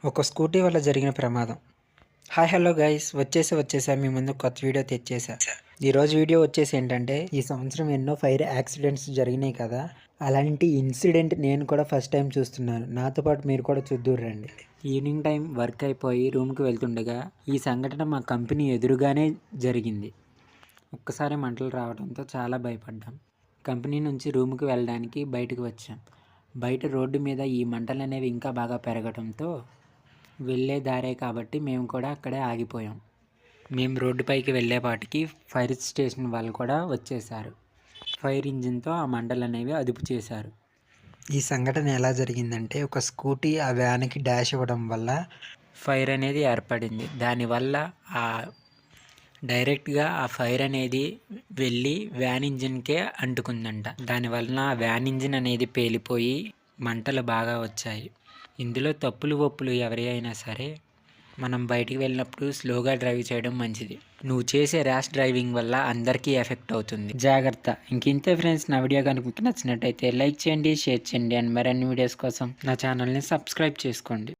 ఒక స్కూటీ వల్ల జరిగిన ప్రమాదం. హాయ్ హలో గైస్, వచ్చేసా మీ ముందు కొత్త వీడియో తెచ్చేసా. ఈరోజు వీడియో వచ్చేసి ఏంటంటే, ఈ సంవత్సరం ఎన్నో ఫైర్ యాక్సిడెంట్స్ జరిగినాయి కదా, అలాంటి ఇన్సిడెంట్ నేను కూడా ఫస్ట్ టైం చూస్తున్నాను. నాతో పాటు మీరు కూడా చూద్దురు రండి. ఈవినింగ్ టైం వర్క్ అయిపోయి రూమ్కి వెళ్తుండగా ఈ సంఘటన మా కంపెనీ ఎదురుగానే జరిగింది. ఒక్కసారి మంటలు రావడంతో చాలా భయపడ్డాం. కంపెనీ నుంచి రూమ్కి వెళ్ళడానికి బయటకు వచ్చాం. బయట రోడ్డు మీద ఈ మంటలు అనేవి ఇంకా బాగా పెరగడంతో వెళ్ళే దారే కాబట్టి మేము కూడా అక్కడే ఆగిపోయాం. మేము రోడ్డుపైకి వెళ్ళేపాటికి ఫైర్ స్టేషన్ వాళ్ళు కూడా వచ్చేసారు. ఫైర్ ఇంజిన్తో ఆ మంటలు అనేవి అదుపు చేశారు. ఈ సంఘటన ఎలా జరిగిందంటే, ఒక స్కూటీ ఆ వ్యాన్కి డాష్ ఇవ్వడం వల్ల ఫైర్ అనేది ఏర్పడింది. దానివల్ల డైరెక్ట్గా ఆ ఫైర్ అనేది వెళ్ళి వ్యాన్ ఇంజిన్కే అంటుకుందంట. దానివలన ఆ వ్యాన్ ఇంజిన్ అనేది పేలిపోయి మంటలు బాగా వచ్చాయి. ఇందులో తప్పులు ఒప్పులు ఎవరి అయినా సరే మనం బయటికి వెళ్ళినప్పుడు స్లోగా డ్రైవ్ చేయడం మంచిది. నువ్వు చేసే ర్యాష్ డ్రైవింగ్ వల్ల అందరికీ ఎఫెక్ట్ అవుతుంది, జాగ్రత్త. ఇంతే ఫ్రెండ్స్, నా వీడియో కనుక మీకు నచ్చినట్టయితే లైక్ చేయండి, షేర్ చేయండి అండ్ మరిన్ని వీడియోస్ కోసం నా ఛానల్ని సబ్స్క్రైబ్ చేసుకోండి.